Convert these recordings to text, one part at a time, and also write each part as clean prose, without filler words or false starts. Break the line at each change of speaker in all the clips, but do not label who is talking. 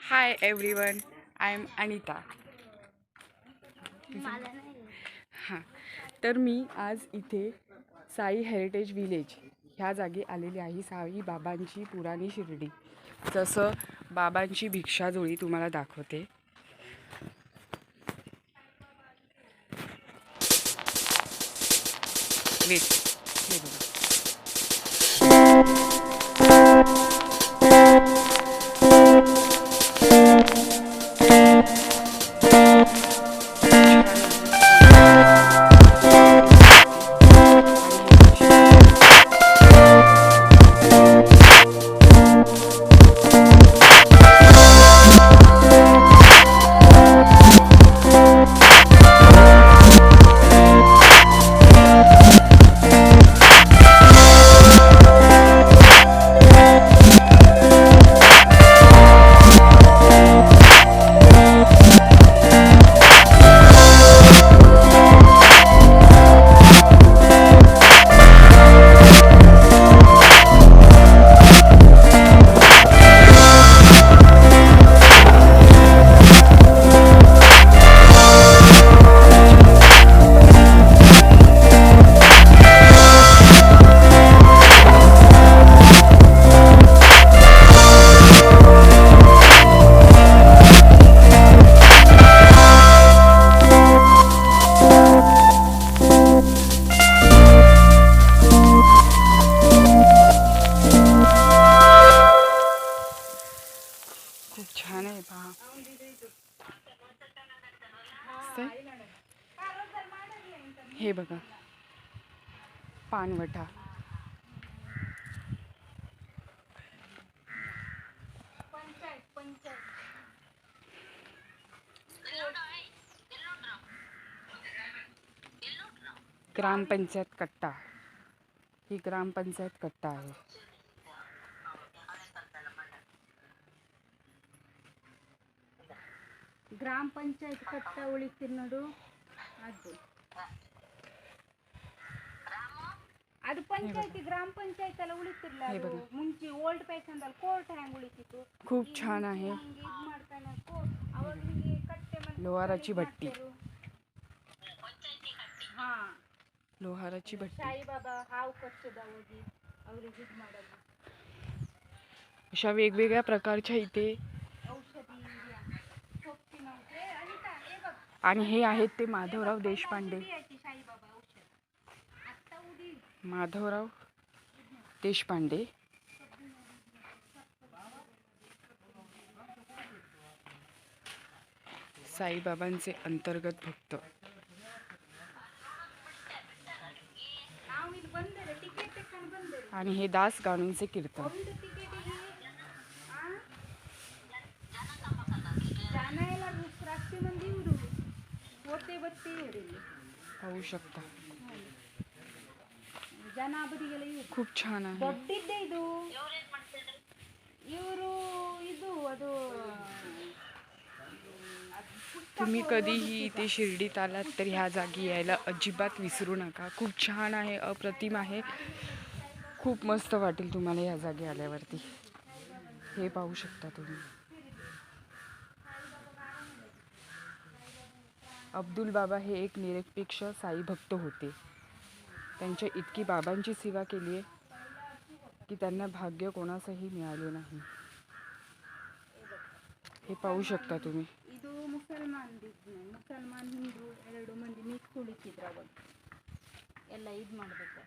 High everyone, I am Anita. हां, तर मी आज इथे साई हेरिटेज विलेज ह्या जागी आलेली आहे. साई बाबांची पुराणी शिर्डी. जसं बाबांची भिक्षाजोळी तुम्हाला दाखवते. वेट, हे बघा. खूप छान आहे पहा. हे बघा, पानवटा. ग्रामपंचायत कट्टा. ही ग्रामपंचायत कट्टा आहे.
ಗ್ರಾಮಪಂಚಾಯತ್ ಕಟ್ಟ ಉಳಿತೀರಿ ನೋಡು ಅದು ಪಂಚಾಯತಿ ಗ್ರಾಮ ಪಂಚಾಯತ್ ಎಲ್ಲ ಉಳಿತಿರ್ಲ ಅದು ಮುಂಚೆ ಓಲ್ಡ್ ಫ್ಯಾಷನ್ ಅಲ್ಲಿ ಕೋರ್ಟ್ ಹ್ಯಾಂಗ್ ಉಳಿತಿತ್ತು.
खूप छान आहे.
ಇದು ಮಾಡ್ತಾನೆ ಅವಾಗ ನಿಮಗೆ ಕಟ್ಟೆ ಮತ್ತೆ
लोहाराची भट्टी.
ಹಾ,
लोहाराची भट्टी.
साईबाबा हाव कष्टದ ಹೋಗಿ ಅವರಿಗೆ ಇದು ಮಾಡೋದು.
अशा वेगवेगळ्या प्रकारच्या इथे. आणि हे आहेत ते माधवराव देशपांडे. माधवराव देशपांडे. साईबाबांचे अंतर्गत भक्त. आणि हे दास गाणूंचे कीर्तन. पाहू शकता. खूप छान आहे.
ದೊಡ್ಡದಿದೆ ಇದು. ಇವರು ಇದು ಅದು
तुम्ही कधीही इथे शिर्डीत आलात तर ह्या जागी यायला अजिबात विसरू नका. खूप छान आहे, अप्रतिम आहे. खूप मस्त वाटेल तुम्हाला ह्या जागी आल्यावरती. हे पाहू शकता तुम्ही. अब्दुल बाबा हे एक निरपेक्ष साई भक्त होते. त्यांच्या इतकी बाबांची सेवा केली आहे की त्यांना भाग्य कोणासही मिळाले नाही. हे पाहू शकता तुम्ही.
ಇದು ಮುಸಲ್ಮಾನ್ ಹಿಂದೂ ಎರಡು ಮಂದಿ ಮಿಕ್ಸ್ ಉಳಿತಿದ್ರು ಅವಾಗ ಎಲ್ಲ ಇದು ಮಾಡಬೇಕು.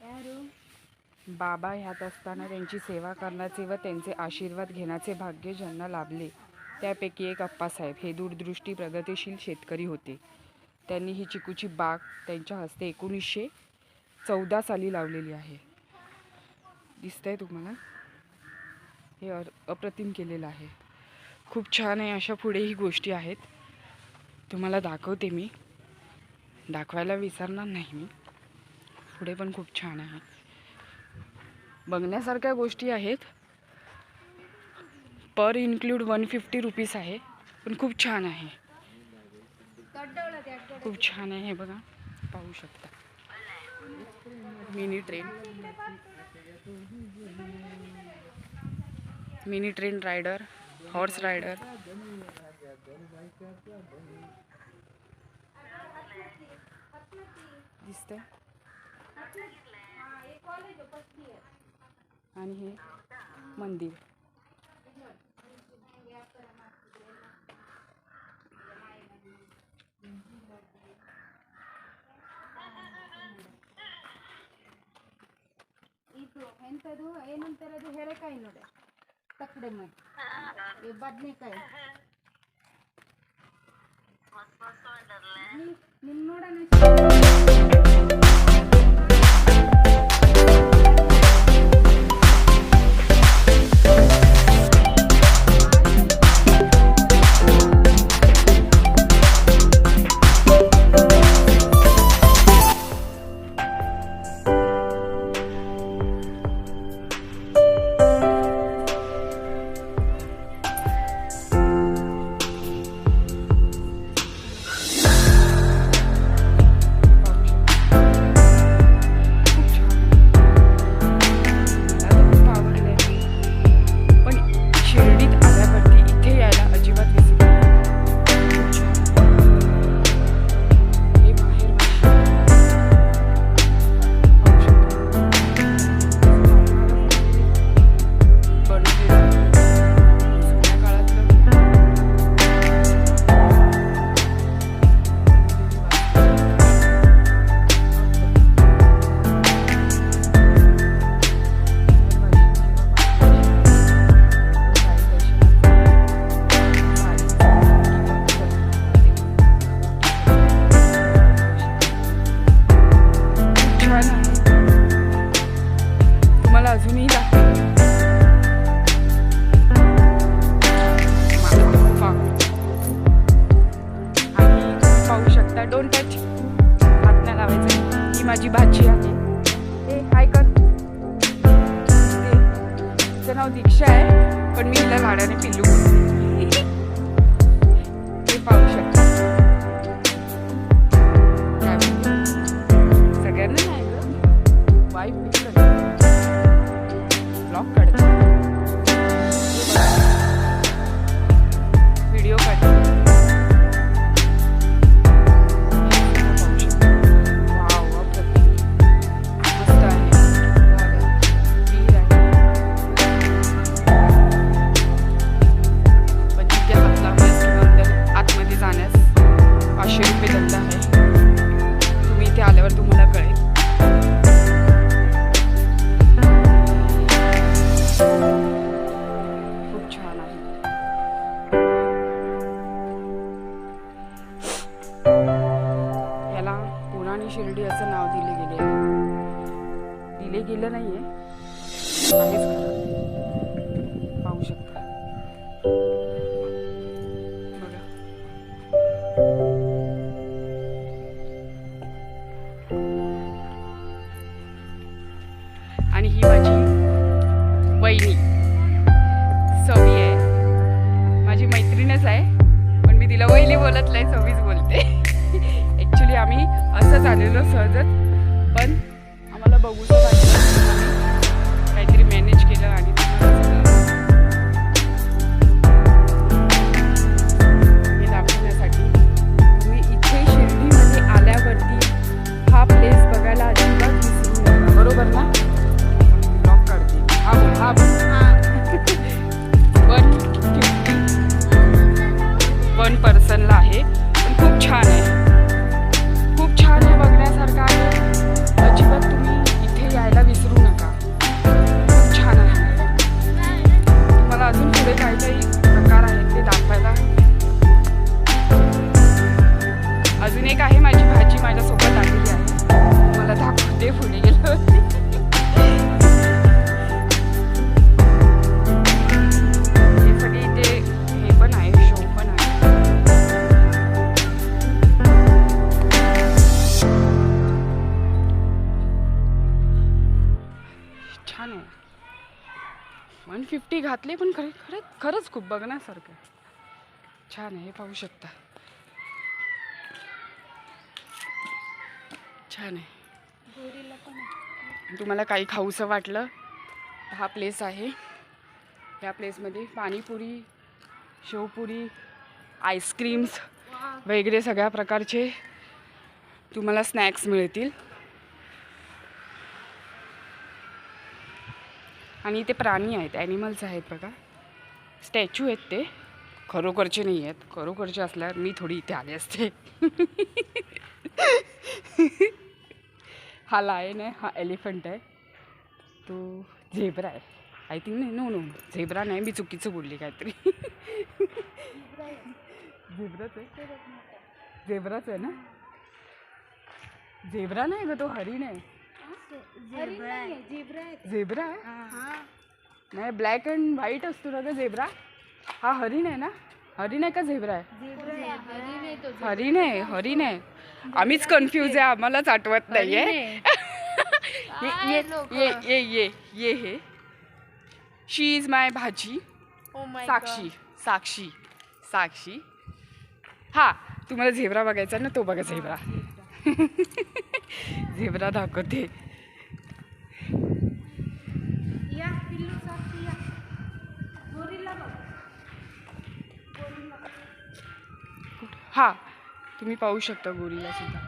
ಯಾರು
बाबा ह्यात असताना त्यांची सेवा करण्याचे व त्यांचे आशीर्वाद घेण्याचे भाग्य ज्यांना लाभले त्यापैकी एक अप्पासाहेब हे दूरदृष्टी प्रगतिशील शेतकरी होते. त्यांनी ही चिकूची बाग त्यांच्या हस्ते 1914 साली लावलेली आहे. दिसतंय तुम्हाला. हे अप्रतिम केलेलं आहे. खूप छान आहे. अशा पुढेही गोष्टी आहेत, तुम्हाला दाखवते मी. दाखवायला विसरणार नाही मी. पुढे पण खूप छान आहे. बघण्यासारख्या गोष्टी आहेत. पर इन्क्लूड 150 रुपीज आहे, पण खूप छान आहे. खूप छान आहे. हे बघा, पाहू शकता mini train rider, horse rider. दिसतंय. आणि हे मंदिर.
ಎಂಥದ್ದು ಏನಂತಾರದು ಹೇರೆಕಾಯಿ ನೋಡಿ ತಕ್ಕಡೆ ಮಾಡಿ ಈ ಬದನೆಕಾಯಿ ನಿನ್ನ ನೋಡೋಣ. डोंट टच, हात नाही लावायचं. ही माझी भाची आहे. ए हाय कर. तिचं नाव दीक्षा आहे, पण मी हिला लाडाने पिल्लू बोलते. हे पाहू शकता. सगळ्यांना नाही ग, वाईफ ब्लॉग काढते, व्हिडिओ काढते. शिर्डी असं नाव दिले गेले आहे. दिले गेलं नाहीये, आहेच खरं. पाहू शकता बघा. आणि ही माझी वहिनी सवी आहे. माझी मैत्रीणच आहे, पण मी तिला वहिनी बोलत नाही, सवीच बोलते. ॲक्च्युली आम्ही असंच आलेलो सहजच, पण आम्हाला बघूचं वाटलं, काहीतरी मॅनेज केलं आणि हे दाखवण्यासाठी. तुम्ही इथे शिर्डीमध्ये आल्यावरती हा प्लेस बघायला अजिबात विसरू नका, बरोबर ना? ब्लॉग काढते. हा बोल, हा बोल. 1 पर्सनला आहे, पण खूप छान आहे. छान आहे, बघण्यासारखं आहे. अजिबात तुम्ही इथे यायला विसरू नका. खूप छान आहे. तुम्हाला अजून पुढे काही काही प्रकार आहेत ते दाखवायला. अजून एक आहे, माझी भाजी माझ्यासोबत आलेली आहे, मला दाखवते पुढे गेल्यावरती. हे सगळे इथे हे पण आहे, शो पण आहे. छान आहे. 150 घातले, पण खरंच खूप बघण्यासारखं छान आहे. हे पाहू शकता. छान आहे. तुम्हाला काही खाऊसं वाटलं तर हा प्लेस आहे. ह्या प्लेसमध्ये पाणीपुरी, शेवपुरी, आईस्क्रीम्स वगैरे सगळ्या प्रकारचे तुम्हाला स्नॅक्स मिळतील. आणि इथे प्राणी आहेत, ॲनिमल्स आहेत बघा. स्टॅच्यू आहेत ते, खरोखरचे नाही आहेत. खरोखरचे असल्यावर मी थोडी इथे आले असते. हा लायन आहे, हा एलिफंट आहे, तो झेब्रा आहे. आय थिंक नाही, नो नो झेब्रा नाही, मी चुकीचं बोलली काहीतरी. झेब्राच आहे, झेब्राच आहे ना. झेब्रा नाही ग, तो हरिण आहे. झेब्रा आहे नाही, ब्लॅक अँड व्हाईट असतो ना ग झेब्रा. हा हरिण आहे ना. हरिण आहे का झेब्रा आहे? हरिण आहे, हरिण आहे. आम्हीच कन्फ्यूज आहे, आम्हालाच आठवत नाहीये. ये हे शी इज माय भाची. साक्षी साक्षी साक्षी. हा तुम्हाला झेब्रा बघायचा ना, तो बघा झेब्रा. झेब्रा दाखवते. हा तुम्ही पाहू शकता गोरीला सुद्धा.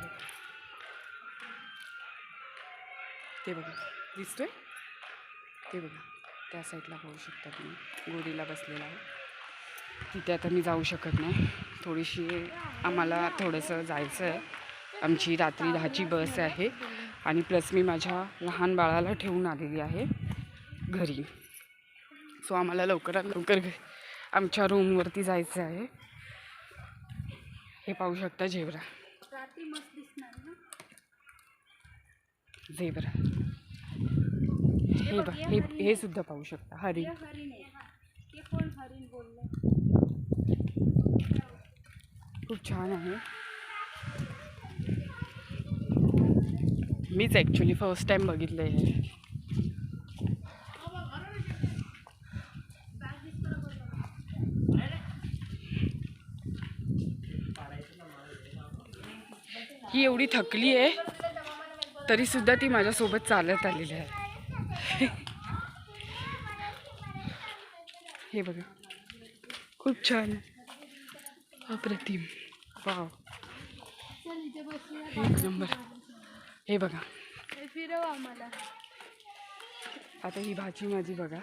ते बघा दिसतोय, ते बघा त्या साईडला पाहू शकता तुम्ही. गोरीला बसलेला आहे तिथे. आता मी जाऊ शकत नाही, थोडीशी आम्हाला थोडंसं जायचं आहे. आमची रात्री 10ची बस आहे आणि प्लस मी माझ्या लहान बाळाला ठेवून आलेली आहे घरी. सो आम्हाला लवकरात लवकर आमच्या रूमवरती जायचं आहे. हे पाहू शकता झेब्रा. झेब्रा हे बघ, हे सुद्धा पाहू शकता. हरिण. खूप छान आहे. मीच ॲक्च्युली फर्स्ट टाइम बघितलं हे. ही एवढी थकली आहे तरी सुद्धा ती माझ्यासोबत चालत आलेली आहे. हे बघा खूप छान, अप्रतिम, वाव, एक नंबर. हे बघा आता ही भाची माझी बघा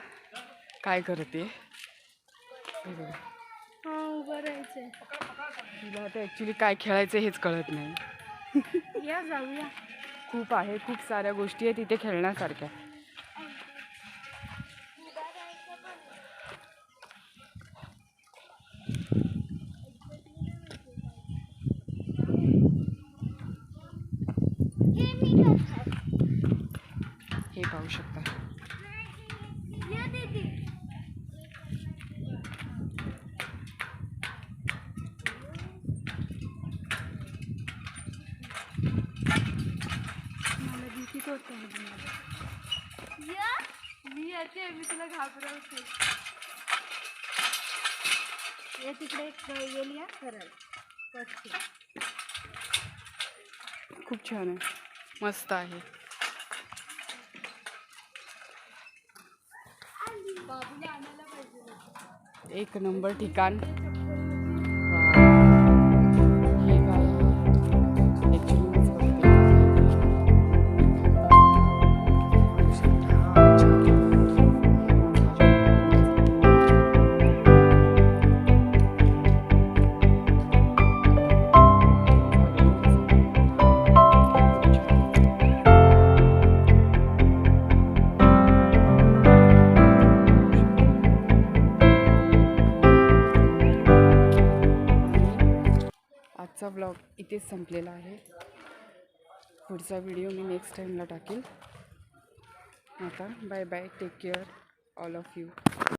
काय करते. हे बघा
उभं राहायचंय.
तिला आता ॲक्च्युली काय खेळायचं हेच कळत नाही.
या जाऊया.
खूप आहे, खूप साऱ्या गोष्टी आहेत तिथे खेळण्यासारख्या. हे पाहू शकता.
मी येते, मी तुला घाबरवते. ये तिकडे गेली सरळ.
खूप छान आहे, मस्त आहे. एक नंबर ठिकाण. हे काय ॲक्च्युली आजचा ब्लॉग इथेच संपलेला आहे. पुढचा व्हिडिओ मी नेक्स्ट टाईमला टाकेल. आता bye bye, take care all of you.